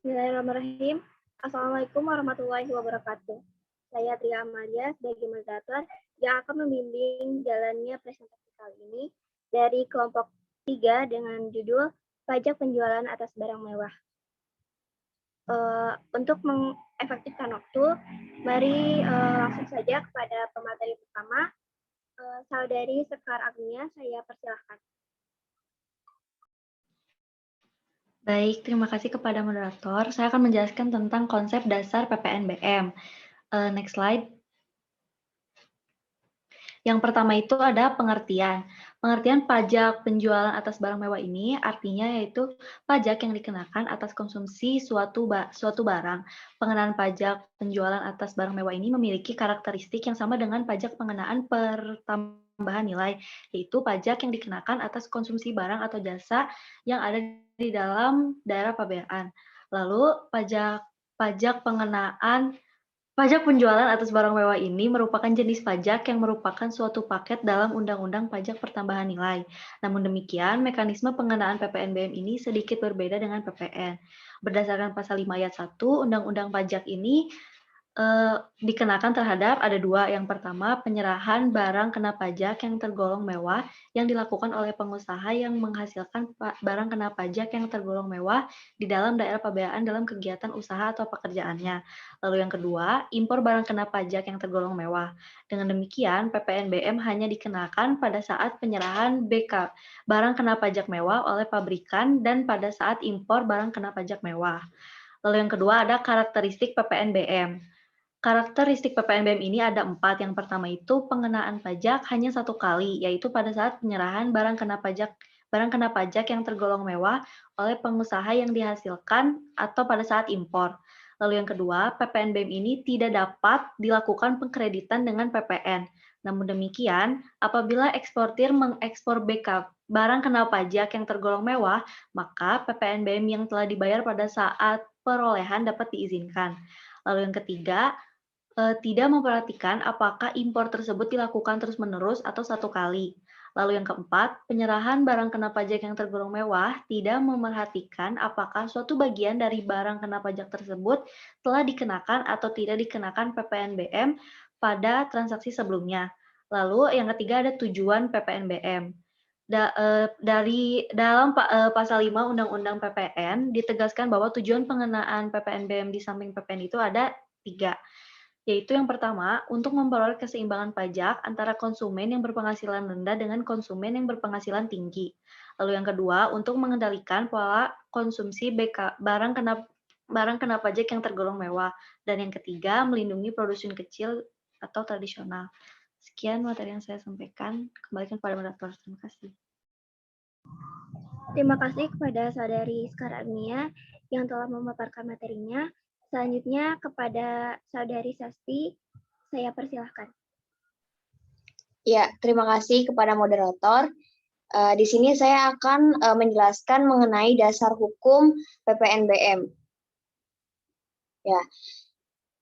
Bismillahirrahmanirrahim. Assalamualaikum warahmatullahi wabarakatuh. Saya Tria Amalia sebagai moderator yang akan membimbing jalannya presentasi kali ini dari kelompok 3 dengan judul Pajak Penjualan Atas Barang Mewah. Untuk mengefektifkan waktu, mari langsung saja kepada pemateri pertama, Saudari Sekar Agnia, saya persilahkan. Baik, terima kasih kepada moderator. Saya akan menjelaskan tentang konsep dasar PPNBM. Next slide. Yang pertama itu ada pengertian. Pengertian pajak penjualan atas barang mewah ini artinya yaitu pajak yang dikenakan atas konsumsi suatu barang. Pengenaan pajak penjualan atas barang mewah ini memiliki karakteristik yang sama dengan pajak pengenaan pertambahan nilai, yaitu pajak yang dikenakan atas konsumsi barang atau jasa yang ada di dalam daerah pabean. Lalu Pajak penjualan atas barang mewah ini merupakan jenis pajak yang merupakan suatu paket dalam Undang-Undang Pajak Pertambahan Nilai. Namun demikian, mekanisme pengenaan PPNBM ini sedikit berbeda dengan PPN. Berdasarkan pasal 5 ayat 1, Undang-Undang Pajak ini dikenakan terhadap ada dua. Yang pertama, penyerahan barang kena pajak yang tergolong mewah yang dilakukan oleh pengusaha yang menghasilkan barang kena pajak yang tergolong mewah di dalam daerah pabean dalam kegiatan usaha atau pekerjaannya. Lalu yang kedua, impor barang kena pajak yang tergolong mewah. Dengan demikian, PPNBM hanya dikenakan pada saat penyerahan BK barang kena pajak mewah oleh pabrikan dan pada saat impor barang kena pajak mewah. Lalu yang kedua ada karakteristik PPNBM. Karakteristik PPNBM ini ada 4. Yang pertama itu pengenaan pajak hanya satu kali, yaitu pada saat penyerahan barang kena pajak yang tergolong mewah oleh pengusaha yang dihasilkan atau pada saat impor. Lalu yang kedua, PPNBM ini tidak dapat dilakukan pengkreditan dengan PPN. Namun demikian, apabila eksportir mengekspor BK barang kena pajak yang tergolong mewah, maka PPNBM yang telah dibayar pada saat perolehan dapat diizinkan. Lalu yang ketiga, tidak memperhatikan apakah impor tersebut dilakukan terus-menerus atau satu kali. Lalu yang keempat, penyerahan barang kena pajak yang tergolong mewah tidak memerhatikan apakah suatu bagian dari barang kena pajak tersebut telah dikenakan atau tidak dikenakan PPNBM pada transaksi sebelumnya. Lalu yang ketiga ada tujuan PPNBM. Dalam pasal 5 Undang-Undang PPN ditegaskan bahwa tujuan pengenaan PPNBM di samping PPN itu ada 3. Yaitu yang pertama, untuk memperoleh keseimbangan pajak antara konsumen yang berpenghasilan rendah dengan konsumen yang berpenghasilan tinggi. Lalu yang kedua, untuk mengendalikan pola konsumsi barang kena pajak yang tergolong mewah. Dan yang ketiga, melindungi produsen kecil atau tradisional. Sekian materi yang saya sampaikan. Kembalikan kepada moderator. Terima kasih. Terima kasih kepada Saudari Sekar Agnia yang telah memaparkan materinya. Selanjutnya kepada Saudari Sasti, saya persilahkan. Ya, terima kasih kepada moderator. Di sini saya akan menjelaskan mengenai dasar hukum PPNBM. Ya,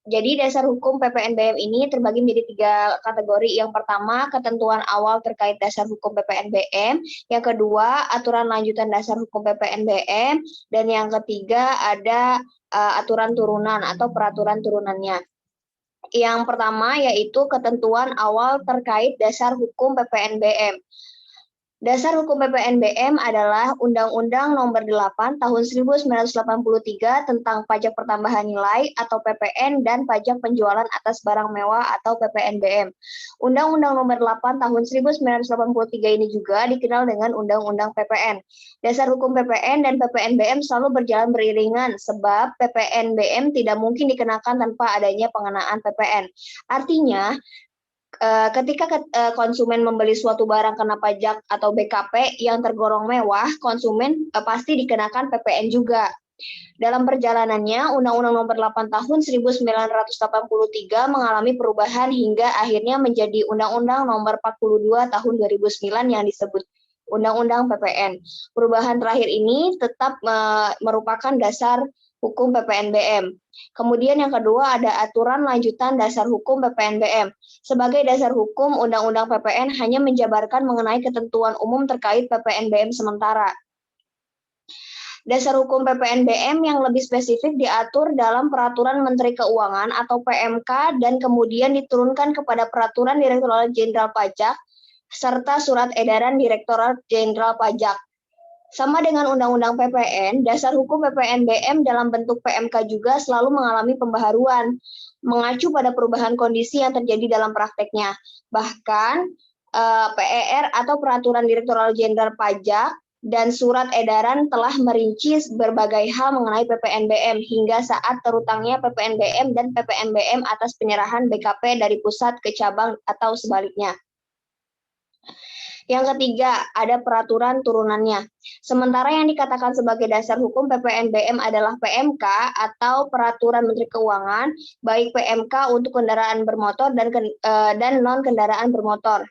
jadi dasar hukum PPNBM ini terbagi menjadi 3 kategori. Yang pertama, ketentuan awal terkait dasar hukum PPNBM. Yang kedua, aturan lanjutan dasar hukum PPNBM. Dan yang ketiga, ada aturan turunan atau peraturan turunannya. Yang pertama yaitu ketentuan awal terkait dasar hukum PPNBM. Dasar hukum PPNBM adalah Undang-Undang Nomor 8 Tahun 1983 tentang Pajak Pertambahan Nilai atau PPN dan Pajak Penjualan Atas Barang Mewah atau PPNBM. Undang-Undang Nomor 8 Tahun 1983 ini juga dikenal dengan Undang-Undang PPN. Dasar hukum PPN dan PPNBM selalu berjalan beriringan sebab PPNBM tidak mungkin dikenakan tanpa adanya pengenaan PPN. Artinya, ketika konsumen membeli suatu barang kena pajak atau BKP yang tergolong mewah, konsumen pasti dikenakan PPN juga. Dalam perjalanannya, Undang-Undang Nomor 8 Tahun 1983 mengalami perubahan hingga akhirnya menjadi Undang-Undang Nomor 42 Tahun 2009 yang disebut Undang-Undang PPN. Perubahan terakhir ini tetap merupakan dasar hukum PPNBM. Kemudian yang kedua ada aturan lanjutan dasar hukum PPNBM. Sebagai dasar hukum, Undang-Undang PPN hanya menjabarkan mengenai ketentuan umum terkait PPNBM sementara. Dasar hukum PPNBM yang lebih spesifik diatur dalam Peraturan Menteri Keuangan atau PMK dan kemudian diturunkan kepada Peraturan Direktorat Jenderal Pajak serta Surat Edaran Direktorat Jenderal Pajak. Sama dengan Undang-Undang PPN, dasar hukum PPNBM dalam bentuk PMK juga selalu mengalami pembaharuan, mengacu pada perubahan kondisi yang terjadi dalam prakteknya. Bahkan PER atau Peraturan Direktorat Jenderal Pajak dan surat edaran telah merinci berbagai hal mengenai PPNBM hingga saat terutangnya PPNBM dan PPNBM atas penyerahan BKP dari pusat ke cabang atau sebaliknya. Yang ketiga, ada peraturan turunannya. Sementara yang dikatakan sebagai dasar hukum PPNBM adalah PMK atau Peraturan Menteri Keuangan, baik PMK untuk kendaraan bermotor dan non-kendaraan bermotor.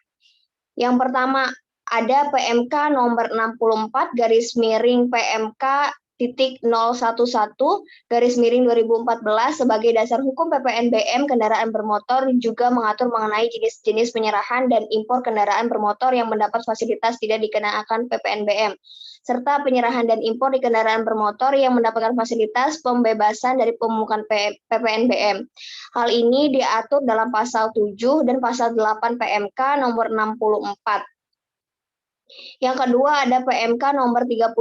Yang pertama, ada PMK nomor 64 garis miring PMK titik 011 garis miring 2014 sebagai dasar hukum PPNBM kendaraan bermotor juga mengatur mengenai jenis-jenis penyerahan dan impor kendaraan bermotor yang mendapat fasilitas tidak dikenakan PPNBM serta penyerahan dan impor di kendaraan bermotor yang mendapatkan fasilitas pembebasan dari pemungutan PPNBM. Hal ini diatur dalam pasal 7 dan pasal 8 PMK nomor 64. Yang kedua ada PMK nomor 35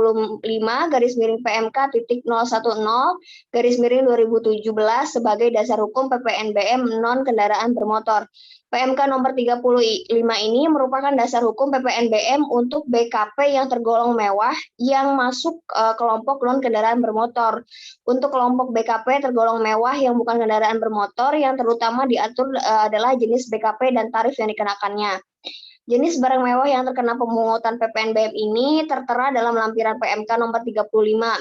garis miring PMK titik 010 garis miring 2017 sebagai dasar hukum PPNBM non kendaraan bermotor. PMK nomor 35 ini merupakan dasar hukum PPNBM untuk BKP yang tergolong mewah yang masuk kelompok non kendaraan bermotor. Untuk kelompok BKP tergolong mewah yang bukan kendaraan bermotor yang terutama diatur adalah jenis BKP dan tarif yang dikenakannya. Jenis barang mewah yang terkena pemungutan PPNBM ini tertera dalam lampiran PMK nomor 35,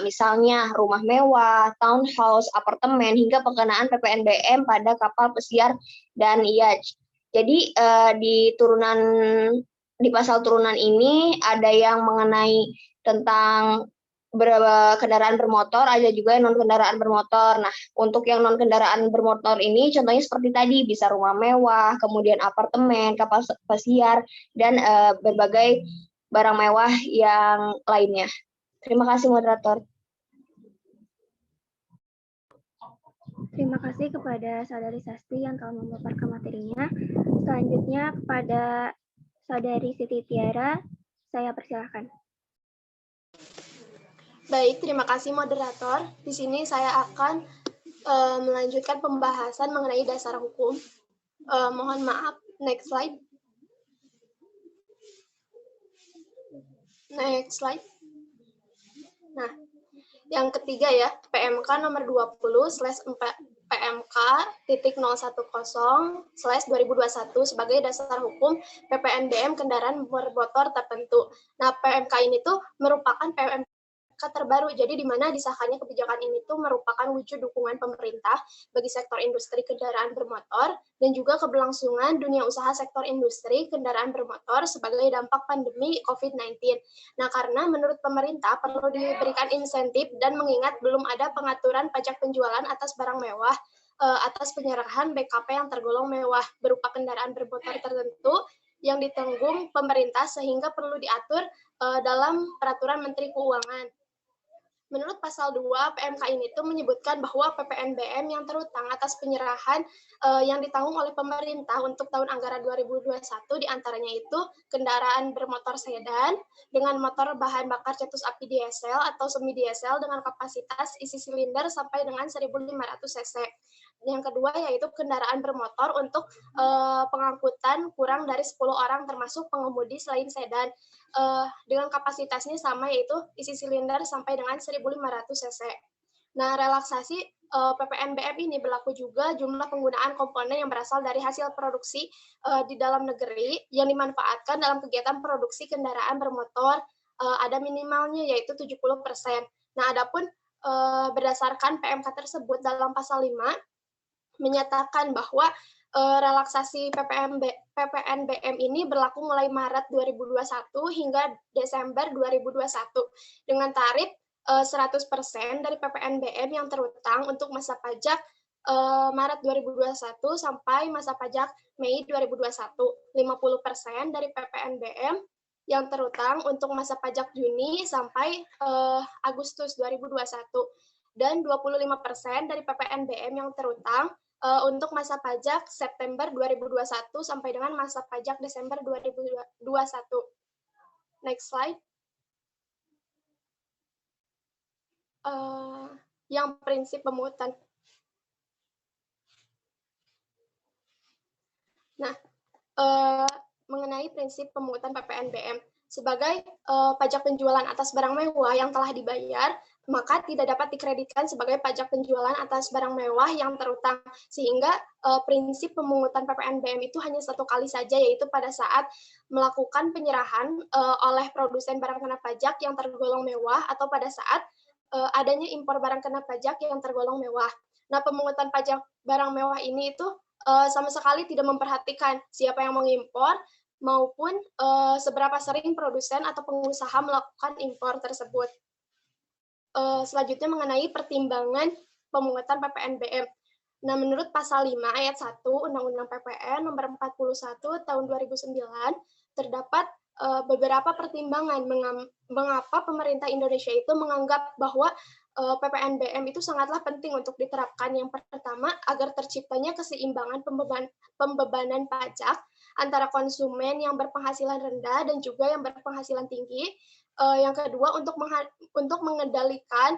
misalnya rumah mewah, townhouse, apartemen, hingga pengenaan PPNBM pada kapal pesiar dan yacht. Jadi di pasal turunan ini ada yang mengenai tentang kendaraan bermotor, ada juga non kendaraan bermotor. Nah, untuk yang non kendaraan bermotor ini contohnya seperti tadi, bisa rumah mewah, kemudian apartemen, kapal pesiar, dan berbagai barang mewah yang lainnya. Terima kasih moderator. Terima kasih kepada Saudari Sasti yang telah memaparkan materinya. Selanjutnya kepada Saudari Siti Tiara, saya persilahkan. Baik, terima kasih moderator. Di sini saya akan melanjutkan pembahasan mengenai dasar hukum. Mohon maaf, next slide. Next slide. Nah, yang ketiga ya, PMK nomor 20/PMK titik 010/2021 sebagai dasar hukum PPNBM kendaraan bermotor tertentu. Nah, PMK ini tuh merupakan PMK terbaru, jadi di mana disahkannya kebijakan ini tuh merupakan wujud dukungan pemerintah bagi sektor industri kendaraan bermotor dan juga keberlangsungan dunia usaha sektor industri kendaraan bermotor sebagai dampak pandemi COVID-19. Nah, karena menurut pemerintah perlu diberikan insentif dan mengingat belum ada pengaturan pajak penjualan atas barang mewah atas penyerahan BKP yang tergolong mewah berupa kendaraan bermotor tertentu yang ditanggung pemerintah sehingga perlu diatur dalam Peraturan Menteri Keuangan. Menurut pasal 2 PMK ini tuh menyebutkan bahwa PPNBM yang terutang atas penyerahan yang ditanggung oleh pemerintah untuk tahun anggaran 2021 diantaranya itu kendaraan bermotor sedan dengan motor bahan bakar cetus api diesel atau semi diesel dengan kapasitas isi silinder sampai dengan 1.500 cc. Yang kedua yaitu kendaraan bermotor untuk pengangkutan kurang dari 10 orang termasuk pengemudi selain sedan dengan kapasitasnya sama yaitu isi silinder sampai dengan 1.500 cc. Nah, relaksasi PPNBM ini berlaku juga jumlah penggunaan komponen yang berasal dari hasil produksi di dalam negeri yang dimanfaatkan dalam kegiatan produksi kendaraan bermotor ada minimalnya yaitu 70%. Nah, adapun berdasarkan PMK tersebut dalam pasal 5 menyatakan bahwa relaksasi PPNBM ini berlaku mulai Maret 2021 hingga Desember 2021 dengan tarif 100% dari PPNBM yang terutang untuk masa pajak Maret 2021 sampai masa pajak Mei 2021, 50% dari PPNBM yang terutang untuk masa pajak Juni sampai Agustus 2021 dan 25% dari PPNBM yang terutang untuk masa pajak September 2021 sampai dengan masa pajak Desember 2021. Next slide. Yang prinsip pemungutan. Nah, mengenai prinsip pemungutan PPNBM. Sebagai pajak penjualan atas barang mewah yang telah dibayar, maka tidak dapat dikreditkan sebagai pajak penjualan atas barang mewah yang terutang. Sehingga prinsip pemungutan PPNBM itu hanya satu kali saja, yaitu pada saat melakukan penyerahan oleh produsen barang kena pajak yang tergolong mewah atau pada saat adanya impor barang kena pajak yang tergolong mewah. Nah, pemungutan pajak barang mewah ini itu sama sekali tidak memperhatikan siapa yang mengimpor maupun seberapa sering produsen atau pengusaha melakukan impor tersebut. Selanjutnya mengenai pertimbangan pemungutan PPNBM. Nah, menurut pasal 5 ayat 1 Undang-Undang PPN nomor 41 tahun 2009 terdapat beberapa pertimbangan mengapa pemerintah Indonesia itu menganggap bahwa PPNBM itu sangatlah penting untuk diterapkan. Yang pertama, agar terciptanya keseimbangan pembebanan pajak antara konsumen yang berpenghasilan rendah dan juga yang berpenghasilan tinggi. Yang kedua, untuk mengendalikan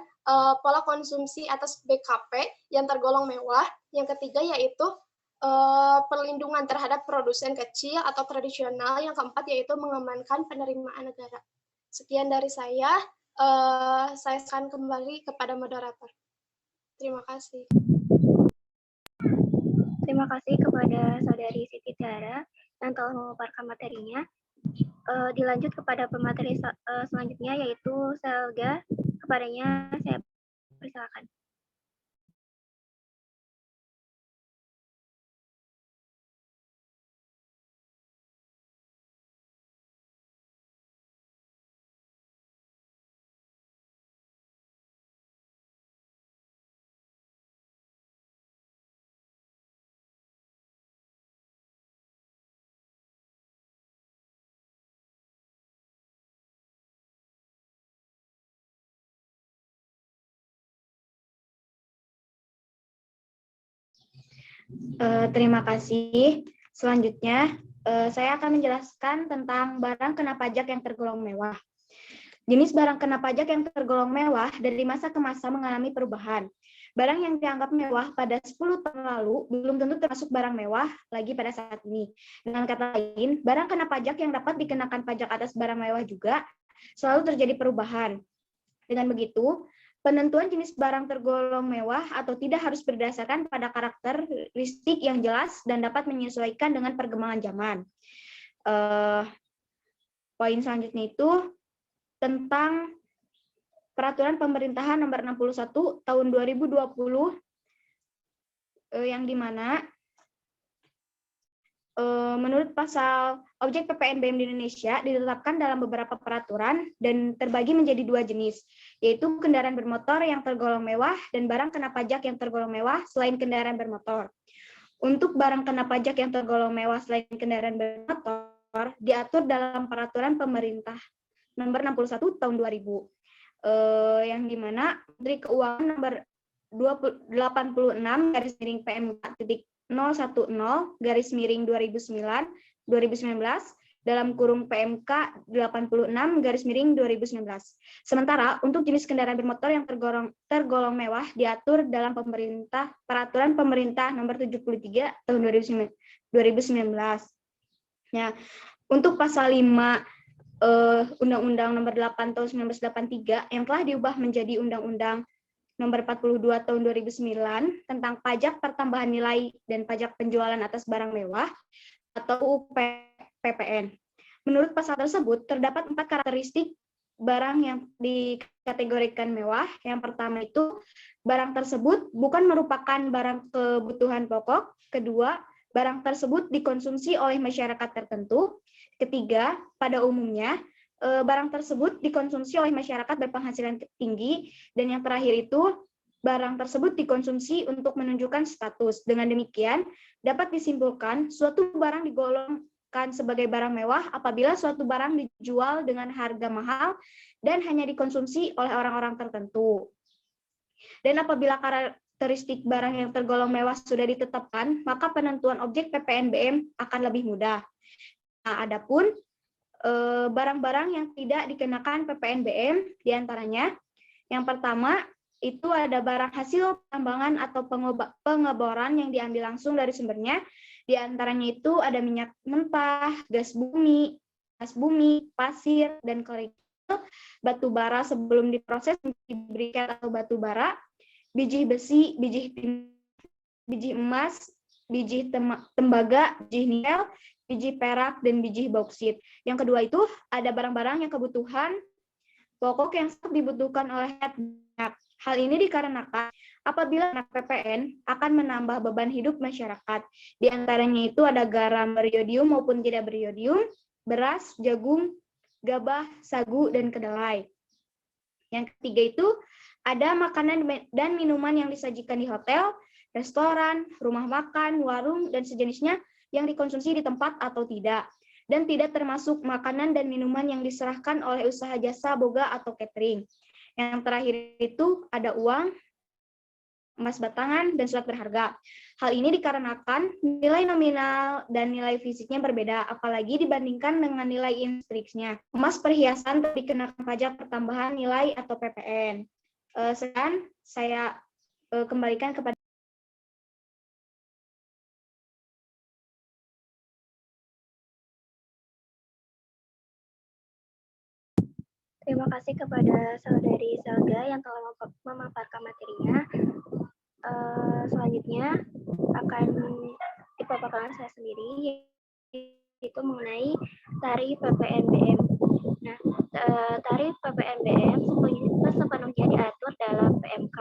pola konsumsi atas BKP yang tergolong mewah. Yang ketiga, yaitu perlindungan terhadap produsen kecil atau tradisional. Yang keempat, yaitu mengamankan penerimaan negara. Sekian dari saya akan kembali kepada moderator. Terima kasih. Terima kasih kepada Saudari Siti Tiara yang telah memaparkan materinya. Dilanjut kepada pemateri selanjutnya, yaitu Selga. Kepadanya saya persilakan. Terima kasih. Selanjutnya, saya akan menjelaskan tentang barang kena pajak yang tergolong mewah. Jenis barang kena pajak yang tergolong mewah dari masa ke masa mengalami perubahan. Barang yang dianggap mewah pada 10 tahun lalu belum tentu termasuk barang mewah lagi pada saat ini. Dengan kata lain, barang kena pajak yang dapat dikenakan pajak atas barang mewah juga selalu terjadi perubahan. Dengan begitu, penentuan jenis barang tergolong mewah atau tidak harus berdasarkan pada karakteristik yang jelas dan dapat menyesuaikan dengan perkembangan zaman. Poin selanjutnya itu tentang Peraturan Pemerintahan Nomor 61 Tahun 2020 yang dimana menurut pasal objek PPNBM di Indonesia ditetapkan dalam beberapa peraturan dan terbagi menjadi dua jenis, yaitu kendaraan bermotor yang tergolong mewah dan barang kena pajak yang tergolong mewah selain kendaraan bermotor. Untuk barang kena pajak yang tergolong mewah selain kendaraan bermotor diatur dalam Peraturan Pemerintah Nomor 61 Tahun 2000, yang dimana Menteri Keuangan Nomor 86/PMK/010/2019 dalam kurung PMK 86/2019. Sementara untuk jenis kendaraan bermotor yang tergolong mewah diatur dalam Peraturan Pemerintah Nomor 73 Tahun 2019. Nah, untuk pasal 5 Undang-Undang Nomor 8 Tahun 1983 yang telah diubah menjadi Undang-Undang Nomor 42 Tahun 2009 tentang pajak pertambahan nilai dan pajak penjualan atas barang mewah atau PPN. Menurut pasal tersebut terdapat 4 karakteristik barang yang dikategorikan mewah. Yang pertama itu barang tersebut bukan merupakan barang kebutuhan pokok. Kedua, barang tersebut dikonsumsi oleh masyarakat tertentu. Ketiga, pada umumnya barang tersebut dikonsumsi oleh masyarakat berpenghasilan tinggi. Dan yang terakhir itu, barang tersebut dikonsumsi untuk menunjukkan status. Dengan demikian, dapat disimpulkan suatu barang digolong ditetapkan sebagai barang mewah apabila suatu barang dijual dengan harga mahal dan hanya dikonsumsi oleh orang-orang tertentu. Dan apabila karakteristik barang yang tergolong mewah sudah ditetapkan, maka penentuan objek PPNBM akan lebih mudah. Nah, adapun barang-barang yang tidak dikenakan PPNBM diantaranya, yang pertama itu ada barang hasil tambangan atau pengeboran yang diambil langsung dari sumbernya. Di antaranya itu ada minyak mentah, gas bumi, pasir, dan kerikil, batu bara sebelum diproses menjadi briket atau batu bara, biji besi, biji emas, biji tembaga, biji nikel, biji perak, dan biji bauksit. Yang kedua itu ada barang-barang yang kebutuhan pokok yang sangat dibutuhkan oleh rakyat. Hal ini dikarenakan apabila PPN akan menambah beban hidup masyarakat. Di antaranya itu ada garam beriodium maupun tidak beriodium, beras, jagung, gabah, sagu, dan kedelai. Yang ketiga itu ada makanan dan minuman yang disajikan di hotel, restoran, rumah makan, warung, dan sejenisnya yang dikonsumsi di tempat atau tidak. Dan tidak termasuk makanan dan minuman yang diserahkan oleh usaha jasa boga atau catering. Yang terakhir itu ada uang, emas batangan, dan surat berharga. Hal ini dikarenakan nilai nominal dan nilai fisiknya berbeda, apalagi dibandingkan dengan nilai intrinsiknya. Emas perhiasan dikenakan pajak pertambahan nilai atau PPN. Sekarang saya kembalikan kepada Terima kasih kepada saudari Selga yang telah memaparkan materinya. Selanjutnya akan dipaparkan saya sendiri, yaitu mengenai tarif PPNBM. Nah, tarif PPNBM sepenuhnya diatur dalam PMK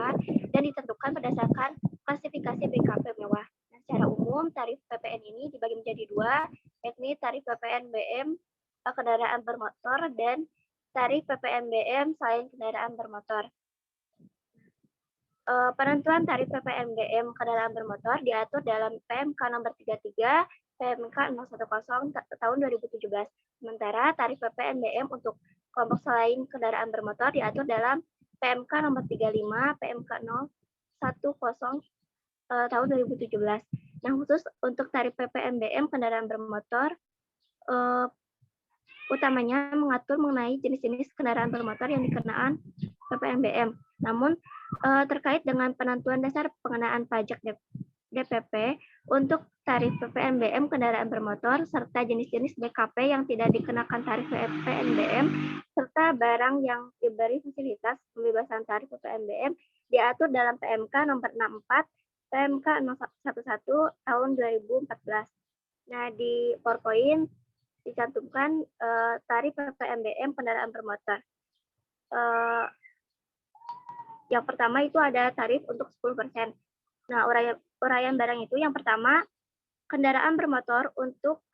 dan ditentukan berdasarkan klasifikasi BKP mewah. Nah, secara umum tarif PPN ini dibagi menjadi dua, yakni tarif PPNBM kendaraan bermotor dan tarif PPNBM selain kendaraan bermotor. Penentuan tarif PPNBM kendaraan bermotor diatur dalam PMK nomor 33 PMK 010 tahun 2017. Sementara tarif PPNBM untuk kelompok selain kendaraan bermotor diatur dalam PMK nomor 35 PMK 010 tahun 2017. Nah, khusus untuk tarif PPNBM kendaraan bermotor utamanya mengatur mengenai jenis-jenis kendaraan bermotor yang dikenakan PPNBM. Namun, terkait dengan penentuan dasar pengenaan pajak DPP untuk tarif PPNBM kendaraan bermotor serta jenis-jenis BKP yang tidak dikenakan tarif PPNBM serta barang yang diberi fasilitas pembebasan tarif PPNBM diatur dalam PMK nomor 64 PMK 011 tahun 2014. Nah, di PowerPoint dicantumkan tarif PPNBM kendaraan bermotor. Yang pertama itu ada tarif untuk 10%. Nah, uraian barang itu yang pertama, kendaraan bermotor untuk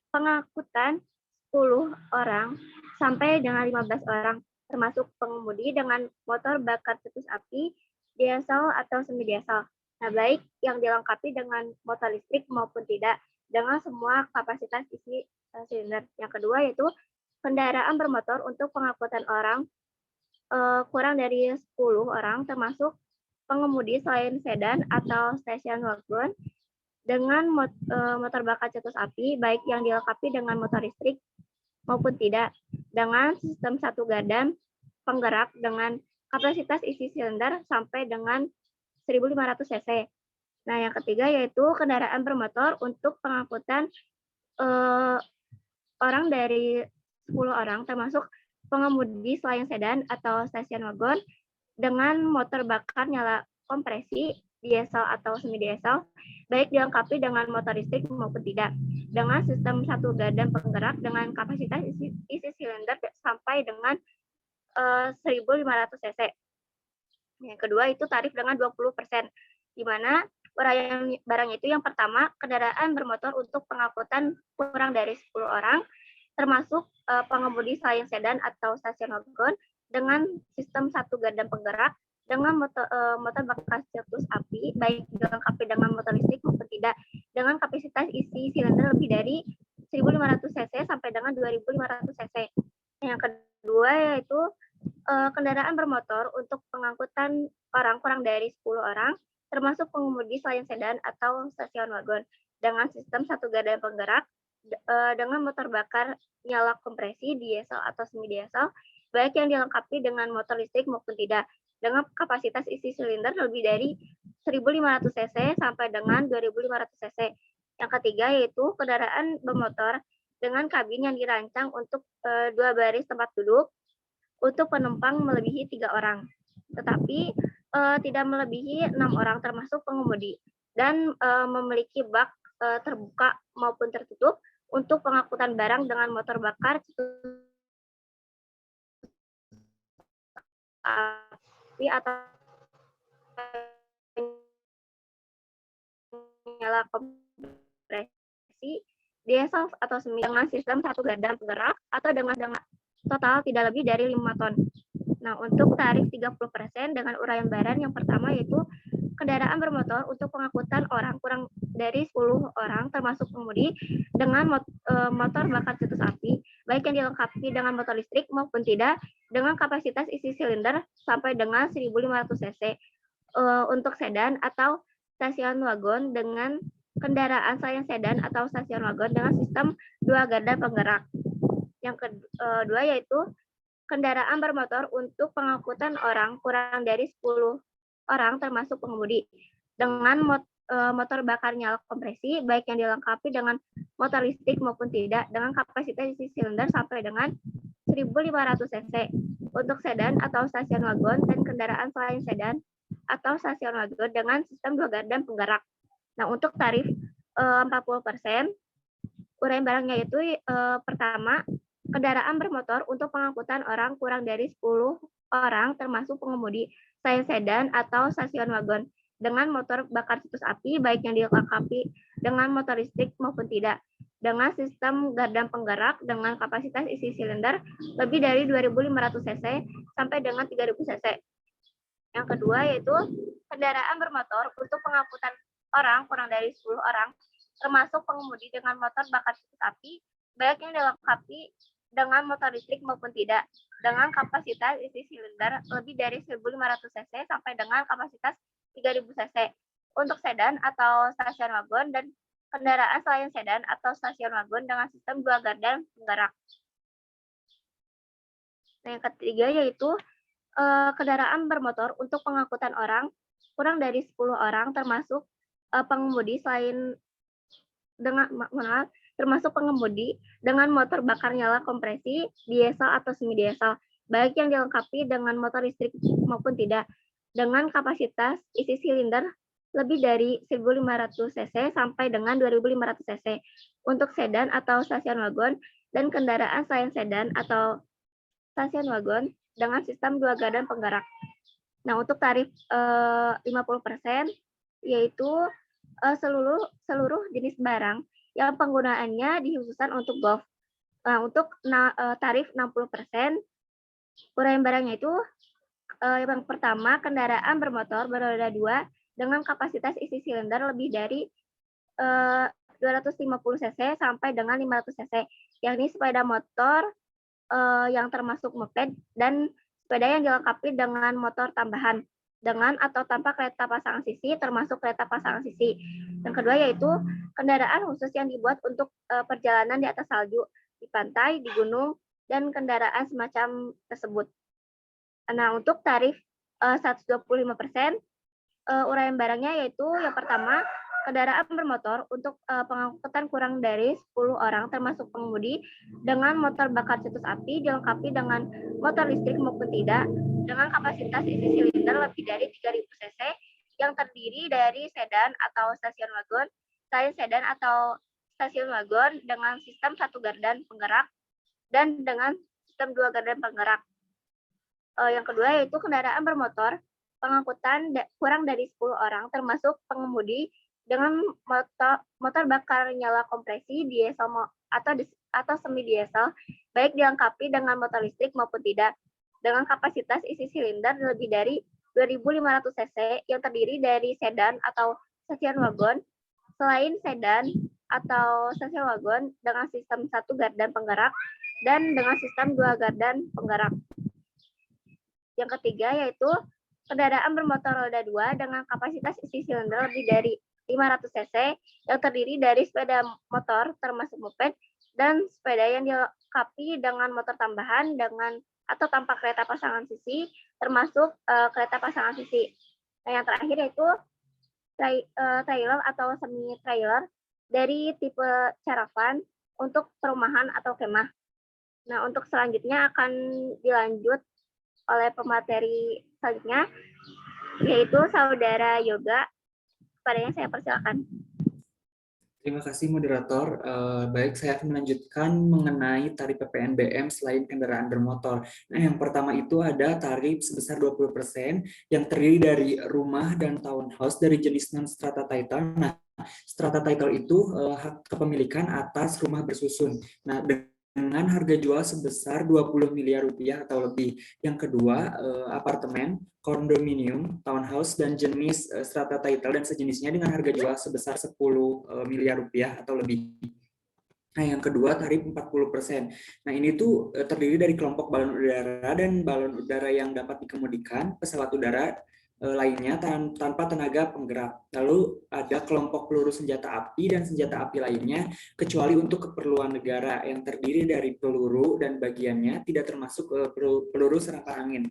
pengangkutan 10 orang sampai dengan 15 orang, termasuk pengemudi dengan motor bakar cetus api, diesel atau semi diesel. Nah, baik yang dilengkapi dengan motor listrik maupun tidak, dengan semua kapasitas isi silinder. Yang kedua yaitu kendaraan bermotor untuk pengangkutan orang kurang dari 10 orang, termasuk pengemudi selain sedan atau station wagon dengan motor bakar cetus api, baik yang dilengkapi dengan motor listrik maupun tidak, dengan sistem satu gardan penggerak dengan kapasitas isi silinder sampai dengan 1.500 cc. Nah, yang ketiga yaitu kendaraan bermotor untuk pengangkutan orang dari 10 orang, termasuk pengemudi selain sedan atau station wagon dengan motor bakar nyala kompresi, diesel atau semi diesel, baik dilengkapi dengan motor listrik maupun tidak, dengan sistem satu gardan penggerak dengan kapasitas isi silinder sampai dengan 1.500 cc. Yang kedua itu tarif dengan 20%, di mana uraian barang itu yang pertama, kendaraan bermotor untuk pengangkutan kurang dari 10 orang, termasuk pengemudi selain sedan atau stasiun wagon dengan sistem satu gardan penggerak dengan motor bakar cetus api, baik dilengkapi dengan motor listrik maupun tidak, dengan kapasitas isi silinder lebih dari 1.500 cc sampai dengan 2.500 cc. Yang kedua yaitu kendaraan bermotor untuk pengangkutan orang kurang dari 10 orang, termasuk pengemudi selain sedan atau station wagon, dengan sistem satu garda penggerak, dengan motor bakar nyala kompresi, diesel atau semi diesel, baik yang dilengkapi dengan motor listrik maupun tidak, dengan kapasitas isi silinder lebih dari 1.500 cc sampai dengan 2.500 cc. Yang ketiga yaitu kendaraan bermotor dengan kabin yang dirancang untuk 2 baris tempat duduk untuk penumpang melebihi 3 orang, tetapi tidak melebihi 6 orang termasuk pengemudi, dan memiliki bak terbuka maupun tertutup untuk pengangkutan barang dengan motor bakar api atau nyala kompresi, diesel atau semi dengan sistem satu garda penggerak atau dengan total tidak lebih dari 5 ton. Nah, untuk tarif 30% dengan uraian baran yang pertama yaitu kendaraan bermotor untuk pengangkutan orang kurang dari 10 orang termasuk pengemudi dengan motor bakar cetus api, baik yang dilengkapi dengan motor listrik maupun tidak, dengan kapasitas isi silinder sampai dengan 1.500 cc. Untuk sedan atau stasiun wagon dengan kendaraan selain sedan atau stasiun wagon dengan sistem 2 garda penggerak. Yang kedua yaitu kendaraan bermotor untuk pengangkutan orang kurang dari 10 orang termasuk pengemudi dengan motor bakar nyala kompresi, baik yang dilengkapi dengan motor listrik maupun tidak, dengan kapasitas isi silinder sampai dengan 1.500 cc. Untuk sedan atau stasiun wagon dan kendaraan selain sedan atau stasiun wagon dengan sistem 2 garda penggerak. Nah, untuk tarif 40%, uraian barangnya itu pertama, kendaraan bermotor untuk pengangkutan orang kurang dari 10 orang termasuk pengemudi selain sedan atau stasiun wagon dengan motor bakar cetus api, baik yang dilengkapi dengan motor listrik maupun tidak, dengan sistem garda penggerak dengan kapasitas isi silinder lebih dari 2.500 cc sampai dengan 3.000 cc. Yang kedua yaitu kendaraan bermotor untuk pengangkutan orang kurang dari 10 orang termasuk pengemudi dengan motor bakar cetus api, baik yang dilengkapi dengan motor listrik maupun tidak, dengan kapasitas isi silinder lebih dari 1.500 cc sampai dengan kapasitas 3.000 cc. Untuk sedan atau stasiun wagon dan kendaraan selain sedan atau stasiun wagon dengan sistem 2 garda penggerak. Nah, yang ketiga yaitu kendaraan bermotor untuk pengangkutan orang kurang dari 10 orang termasuk pengemudi selain termasuk pengemudi dengan motor bakar nyala kompresi, diesel atau semi diesel, baik yang dilengkapi dengan motor listrik maupun tidak, dengan kapasitas isi silinder lebih dari 1.500 cc sampai dengan 2.500 cc. Untuk sedan atau stasiun wagon dan kendaraan selain sedan atau stasiun wagon dengan sistem 2 garda penggerak. Nah, untuk tarif 50% yaitu seluruh jenis barang yang penggunaannya dikhususkan untuk golf. Nah, untuk tarif 60%, uraian barangnya itu yang pertama, kendaraan bermotor beroda 2 dengan kapasitas isi silinder lebih dari 250 cc sampai dengan 500 cc, yakni sepeda motor yang termasuk moped dan sepeda yang dilengkapi dengan motor tambahan dengan atau tanpa kereta pasangan sisi termasuk kereta pasangan sisi. Yang kedua yaitu kendaraan khusus yang dibuat untuk perjalanan di atas salju, di pantai, di gunung, dan kendaraan semacam tersebut. Nah, untuk tarif 125%, uraian barangnya yaitu yang pertama, kendaraan bermotor untuk pengangkutan kurang dari 10 orang termasuk pengemudi dengan motor bakar cetus api dilengkapi dengan motor listrik maupun tidak, dengan kapasitas isi silinder lebih dari 3.000 cc yang terdiri dari sedan atau stasiun wagon, selain sedan atau stasiun wagon dengan sistem 1 garda penggerak dan dengan sistem 2 garda penggerak. Yang kedua yaitu kendaraan bermotor pengangkutan kurang dari 10 orang termasuk pengemudi dengan motor bakar nyala kompresi, diesel atau semi diesel, baik dilengkapi dengan motor listrik maupun tidak, dengan kapasitas isi silinder lebih dari 2.500 cc yang terdiri dari sedan atau stasiun wagon, Selain sedan atau CC wagon dengan sistem 1 gardan penggerak dan dengan sistem 2 gardan penggerak. Yang ketiga yaitu kendaraan bermotor roda 2 dengan kapasitas isi silinder lebih dari 500 cc yang terdiri dari sepeda motor termasuk moped dan sepeda yang dilengkapi dengan motor tambahan dengan atau tanpa kereta pasangan sisi termasuk kereta pasangan sisi. Nah, yang terakhir yaitu trailer atau semi trailer dari tipe caravan untuk perumahan atau kemah. Nah, untuk selanjutnya akan dilanjut oleh pemateri selanjutnya yaitu Saudara Yoga. Kepadanya saya persilakan. Terima kasih moderator. Baik, saya akan melanjutkan mengenai tarif PPNBM selain kendaraan bermotor. Nah, yang pertama itu ada tarif sebesar 20% yang terdiri dari rumah dan townhouse dari jenis non-strata title. Nah, strata title itu hak kepemilikan atas rumah bersusun. Nah, dengan harga jual sebesar 20 miliar rupiah atau lebih. Yang kedua, apartemen, kondominium, townhouse, dan jenis strata title dan sejenisnya dengan harga jual sebesar 10 miliar rupiah atau lebih. Nah, yang kedua tarif 40%. Nah, ini tuh terdiri dari kelompok balon udara dan balon udara yang dapat dikemudikan, pesawat udara lainnya tanpa tenaga penggerak. Lalu ada kelompok peluru senjata api dan senjata api lainnya, kecuali untuk keperluan negara yang terdiri dari peluru dan bagiannya tidak termasuk peluru serangan angin.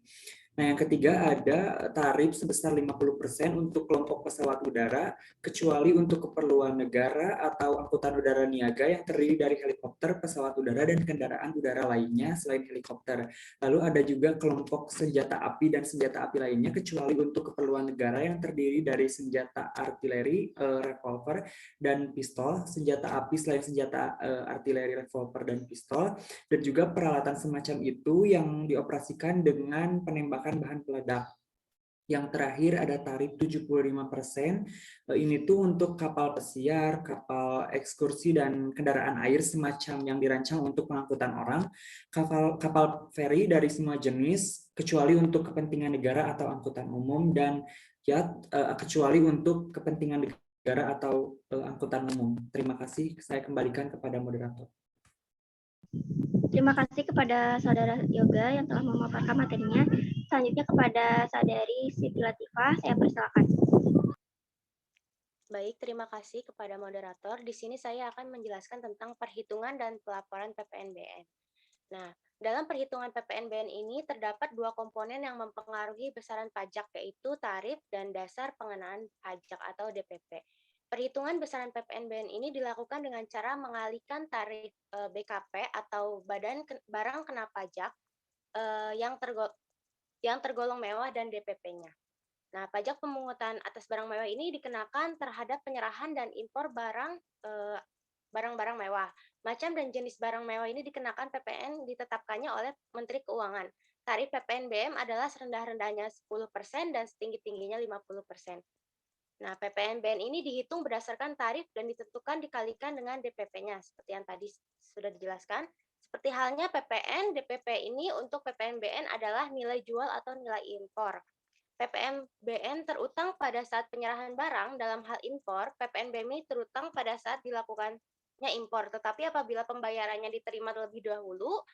Nah, yang ketiga ada tarif sebesar 50% untuk kelompok pesawat udara, kecuali untuk keperluan negara atau angkutan udara niaga yang terdiri dari helikopter, pesawat udara, dan kendaraan udara lainnya selain helikopter. Lalu ada juga kelompok senjata api dan senjata api lainnya, kecuali untuk keperluan negara yang terdiri dari senjata artileri, revolver, dan pistol, senjata api selain senjata artileri, revolver, dan pistol, dan juga peralatan semacam itu yang dioperasikan dengan penembakan bahan peledak. Yang terakhir ada tarif 75%. Ini tuh untuk kapal pesiar, kapal ekskursi, dan kendaraan air semacam yang dirancang untuk pengangkutan orang, kapal feri dari semua jenis, kecuali untuk kepentingan negara atau angkutan umum, dan ya kecuali untuk kepentingan negara atau angkutan umum. Terima kasih, saya kembalikan kepada moderator. Terima kasih kepada Saudara Yoga yang telah memaparkan materinya. Selanjutnya kepada Saudari Siti Latifah, saya persilakan. Baik, terima kasih kepada moderator. Di sini saya akan menjelaskan tentang perhitungan dan pelaporan PPNBM. Nah, dalam perhitungan PPNBM ini terdapat dua komponen yang mempengaruhi besaran pajak, yaitu tarif dan dasar pengenaan pajak atau DPP. Perhitungan besaran PPNBM ini dilakukan dengan cara mengalihkan tarif BKP atau Badan Barang Kena Pajak yang tergolong mewah dan DPP-nya. Nah, pajak pemungutan atas barang mewah ini dikenakan terhadap penyerahan dan impor barang-barang mewah. Macam dan jenis barang mewah ini dikenakan PPN ditetapkannya oleh Menteri Keuangan. Tarif PPNBM adalah serendah-rendahnya 10% dan setinggi-tingginya 50%. Nah, PPNBM ini dihitung berdasarkan tarif dan ditentukan dikalikan dengan DPP-nya, seperti yang tadi sudah dijelaskan. Seperti halnya PPN, DPP ini untuk PPNBM adalah nilai jual atau nilai impor. PPNBM terutang pada saat penyerahan barang. Dalam hal impor, PPNBM ini terutang pada saat dilakukannya impor. Tetapi apabila pembayarannya diterima terlebih dahulu,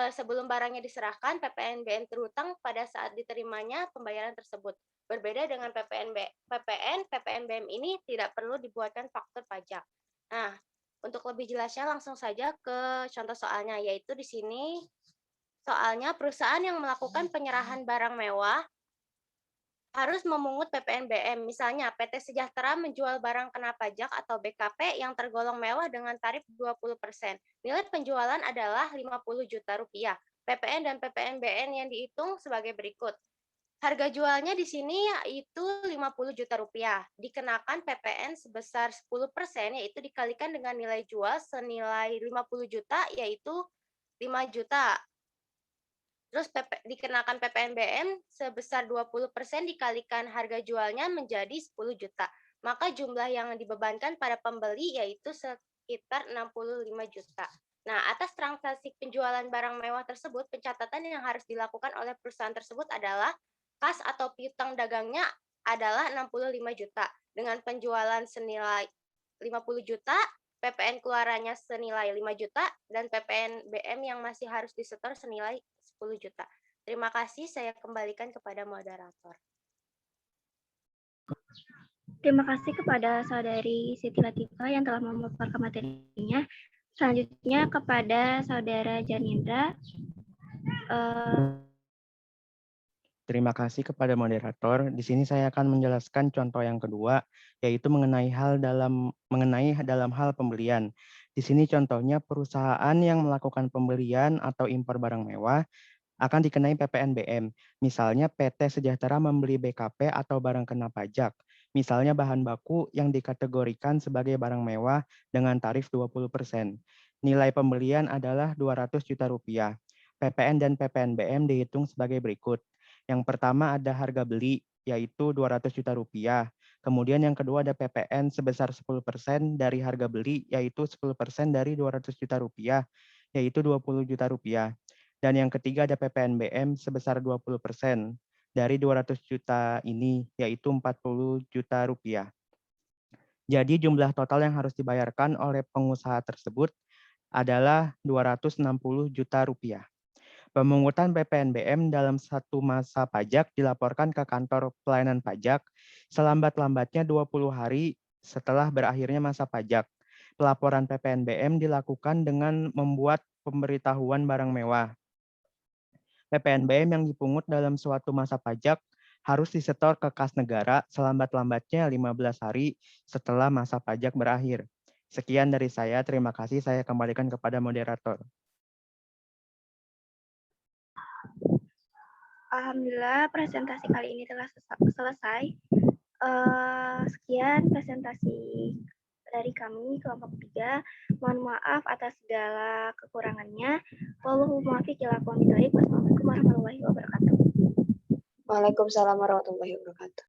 sebelum barangnya diserahkan, PPNBM terutang pada saat diterimanya pembayaran tersebut. Berbeda dengan PPNBM ini tidak perlu dibuatkan faktur pajak. Nah, untuk lebih jelasnya langsung saja ke contoh soalnya, yaitu di sini soalnya perusahaan yang melakukan penyerahan barang mewah harus memungut PPNBM. Misalnya, PT Sejahtera menjual barang kena pajak atau BKP yang tergolong mewah dengan tarif 20%. Nilai penjualan adalah 50 juta rupiah. PPN dan PPNBM yang dihitung sebagai berikut. Harga jualnya di sini yaitu 50 juta rupiah. Dikenakan PPN sebesar 10%, yaitu dikalikan dengan nilai jual senilai 50 juta, yaitu 5 juta. Terus dikenakan PPNBM sebesar 20% dikalikan harga jualnya menjadi 10 juta. Maka jumlah yang dibebankan pada pembeli yaitu sekitar 65 juta. Nah, atas transaksi penjualan barang mewah tersebut, pencatatan yang harus dilakukan oleh perusahaan tersebut adalah kas atau piutang dagangnya adalah 65 juta dengan penjualan senilai 50 juta, PPN keluarannya senilai 5 juta, dan PPN BM yang masih harus disetor senilai 10 juta. Terima kasih, saya kembalikan kepada moderator. Terima kasih kepada Saudari Siti Latifah yang telah memaparkan materinya. Selanjutnya kepada Saudara Janindra. Terima kasih kepada moderator. Di sini saya akan menjelaskan contoh yang kedua, yaitu mengenai dalam hal pembelian. Di sini contohnya perusahaan yang melakukan pembelian atau impor barang mewah akan dikenai PPNBM. Misalnya PT Sejahtera membeli BKP atau barang kena pajak. Misalnya bahan baku yang dikategorikan sebagai barang mewah dengan tarif 20%. Nilai pembelian adalah 200 juta rupiah. PPN dan PPNBM dihitung sebagai berikut. Yang pertama ada harga beli, yaitu 200 juta rupiah. Kemudian yang kedua ada PPN sebesar 10% dari harga beli, yaitu 10% dari 200 juta rupiah, yaitu 20 juta rupiah. Dan yang ketiga ada PPNBM sebesar 20% dari 200 juta ini, yaitu 40 juta rupiah. Jadi jumlah total yang harus dibayarkan oleh pengusaha tersebut adalah 260 juta rupiah. Pemungutan PPNBM dalam satu masa pajak dilaporkan ke kantor pelayanan pajak selambat-lambatnya 20 hari setelah berakhirnya masa pajak. Pelaporan PPNBM dilakukan dengan membuat pemberitahuan barang mewah. PPNBM yang dipungut dalam suatu masa pajak harus disetor ke kas negara selambat-lambatnya 15 hari setelah masa pajak berakhir. Sekian dari saya, terima kasih. Saya kembalikan kepada moderator. Alhamdulillah presentasi kali ini telah selesai. Sekian presentasi dari kami kelompok 3. Mohon maaf atas segala kekurangannya. Wassalamualaikum warahmatullahi wabarakatuh. Waalaikumsalam warahmatullahi wabarakatuh.